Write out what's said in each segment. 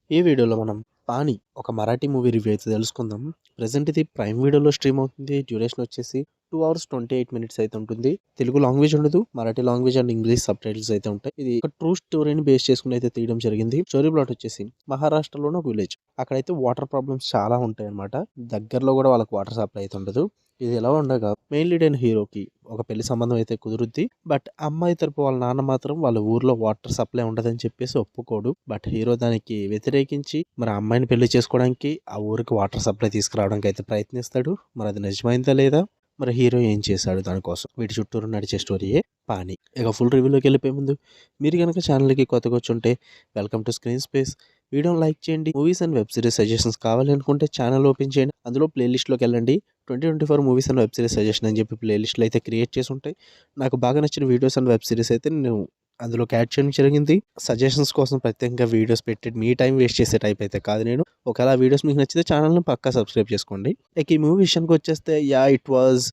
ఈ వీడియోలో మనం 'పానీ' ఒక మరాఠీ మూవీ రివ్యూ అయితే తెలుసుకుందాం. ప్రెజెంట్ ఇది ప్రైమ్ వీడియోలో స్ట్రీమ్ అవుతుంది. డ్యూరేషన్ వచ్చేసి 2 అవర్స్ 28 మినిట్స్ అయితే ఉంటుంది. తెలుగు లాంగ్వేజ్ ఉండదు. Marathi language and English subtitles అయితే ఉంటాయి. ఇది ఒక ట్రూ స్టోరీని బేస్ చేసుకొని అయితే తీయడం జరిగింది. స్టోరీ ప్లాట్ వచ్చేసి మహారాష్ట్రలోని ఒక విలేజ్. అక్కడైతే వాటర్ ప్రాబ్లమ్స్ చాలా ఉంటాయన్నమాట. దగ్గరలో కూడా వాళ్ళకి వాటర్ సప్లై అయితే ఉండదు. ఇది ఎలా ఉండగా మెయిన్ లీడ్ అయిన హీరోకి ఒక పెళ్లి సంబంధం అయితే కుదురుద్ది. బట్ అమ్మాయి తరపు వాళ్ళ నాన్న మాత్రం వాళ్ళ ఊర్లో వాటర్ సప్లై ఉండదని చెప్పేసి ఒప్పుకోడు. బట్ హీరో దానికి వ్యతిరేకించి మరి ఆ అమ్మాయిని పెళ్లి చేసుకోవడానికి ఆ ఊరికి వాటర్ సప్లై తీసుకురావడానికి అయితే ప్రయత్నిస్తాడు. మరి అది నిజమైందా లేదా, మరి హీరో ఏం చేశాడు దానికోసం, వీటి చుట్టూరు నడిచే స్టోరీయే 'పానీ'. ఇక ఫుల్ రివ్యూలోకి వెళ్ళిపోయే ముందు మీరు కనుక ఛానల్కి కొత్తగా వచ్చుంటే వెల్కమ్ టు స్క్రీన్ స్పేస్. వీడియోని లైక్ చేయండి. Movies and web series suggestions కావాలి అనుకుంటే ఛానల్ ఓపెన్ చేయండి. అందులో ప్లేలిస్ట్లోకి వెళ్ళండి. 2024 movies and web series suggestion అని చెప్పి ప్లేలిస్ట్లు అయితే క్రియేట్ చేసి ఉంటాయి. నాకు బాగా నచ్చిన వీడియోస్ అండ్ వెబ్ సిరీస్ అయితే నేను అందులోకి యాడ్ చేయడం జరిగింది. సజెషన్స్ కోసం ప్రత్యేకంగా వీడియోస్ పెట్టి మీ టైం వేస్ట్ చేసే టైప్ అయితే కాదు నేను. ఒకవేళ ఆ వీడియోస్ మీకు నచ్చితే ఛానల్ని పక్కా సబ్స్క్రైబ్ చేసుకోండి. ఇక ఈ మూవీ విషయానికి వచ్చేస్తే ఇట్ వాజ్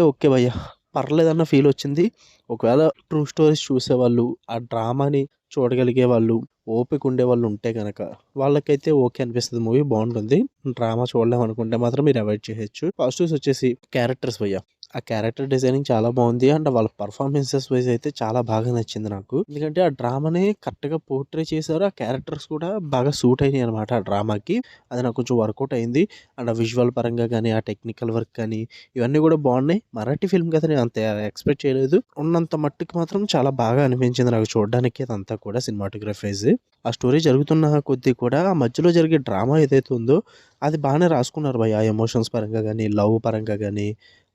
ఓకే భయ్యా, పర్లేదన్న ఫీల్ వచ్చింది. ఒకవేళ ట్రూ స్టోరీస్ చూసేవాళ్ళు, ఆ డ్రామాని చూడగలిగే వాళ్ళు, ఓపిక ఉండేవాళ్ళు ఉంటే గనక వాళ్ళకైతే ఓకే అనిపిస్తుంది. మూవీ బాగుంటుంది. డ్రామా చూడలేం అనుకుంటే మాత్రం మీరు అవాయిడ్ చేయొచ్చు. పాజిటివ్స్ వచ్చేసి క్యారెక్టర్స్ భయ్యా, ఆ క్యారెక్టర్ డిజైనింగ్ చాలా బాగుంది. అండ్ వాళ్ళ పర్ఫార్మెన్సెస్ వైజ్ అయితే చాలా బాగా నచ్చింది నాకు. ఎందుకంటే ఆ డ్రామాని కరెక్ట్గా పోర్ట్రే చేశారు. ఆ క్యారెక్టర్స్ కూడా బాగా సూట్ అయినాయి అనమాట ఆ డ్రామాకి. అది నాకు కొంచెం వర్కౌట్ అయింది. అండ్ ఆ విజువల్ పరంగా కానీ, ఆ టెక్నికల్ వర్క్ కానీ ఇవన్నీ కూడా బాగున్నాయి. మరాఠీ ఫిల్మ్ కదా, నేను అంత ఎక్స్పెక్ట్ చేయలేదు. ఉన్నంత మట్టుకు మాత్రం చాలా బాగా అనిపించింది నాకు చూడడానికి. అదంతా కూడా సినిమాటోగ్రఫీస్, ఆ స్టోరీ జరుగుతున్న కొద్దీ కూడా ఆ మధ్యలో జరిగే డ్రామా ఏదైతే ఉందో అది బాగానే రాసుకున్నారు భయ్య. ఆ ఎమోషన్స్ పరంగా కానీ, లవ్ పరంగా కానీ,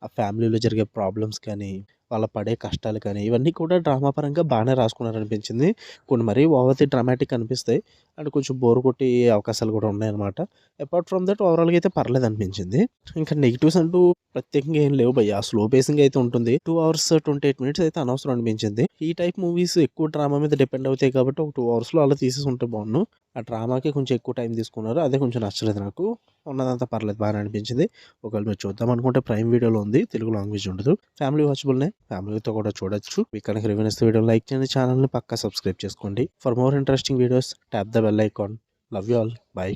ఆ ఫ్యామిలీలో జరిగే ప్రాబ్లమ్స్ కానీ, వాళ్ళ పడే కష్టాలు కానీ ఇవన్నీ కూడా డ్రామా పరంగా బాగానే రాసుకున్నారనిపించింది. కొన్ని మరీ ఓవర్ డ్రామాటిక్ అనిపిస్తాయి. అండ్ కొంచెం బోర్ కొట్టే అవకాశాలు కూడా ఉన్నాయన్నమాట. అపార్ట్ ఫ్రమ్ దట్ ఓవరాల్‌గా అయితే పర్లేదనిపించింది. ఇంకా నెగెటివ్స్ అంటూ ప్రత్యేకంగా ఏం లేవు భయ్య. స్లో పేసింగ్ అయితే ఉంటుంది. 2 అవర్స్ 28 మినిట్స్ అయితే అనవసరం అనిపించింది. ఈ టైప్ మూవీస్ ఎక్కువ డ్రామా మీద డిపెండ్ అవుతాయి కాబట్టి ఒక 2 అవర్స్‌లో అలా తీసేసుంటే బావున్ను. ఆ డ్రామాకి కొంచెం ఎక్కువ టైం తీసుకున్నారు. అదే కొంచెం నచ్చలేదు నాకు. ఉన్నదంతా పర్లేదు, బాగానే అనిపించింది. ఒకవేళ మీరు చూద్దాం అనుకుంటే ప్రైమ్ వీడియోలో ఉంది. తెలుగు లాంగ్వేజ్ ఉండదు. ఫ్యామిలీ వాచబుల్‌నే, ఫ్యామిలీతో కూడా చూడొచ్చు. మీకు కనుక రివ్యూ నచ్చితే వీడియోని లైక్ చేయండి. ఛానల్‌ని పక్కా సబ్స్క్రైబ్ చేసుకోండి. For more interesting videos tap the bell icon. Love you all. By.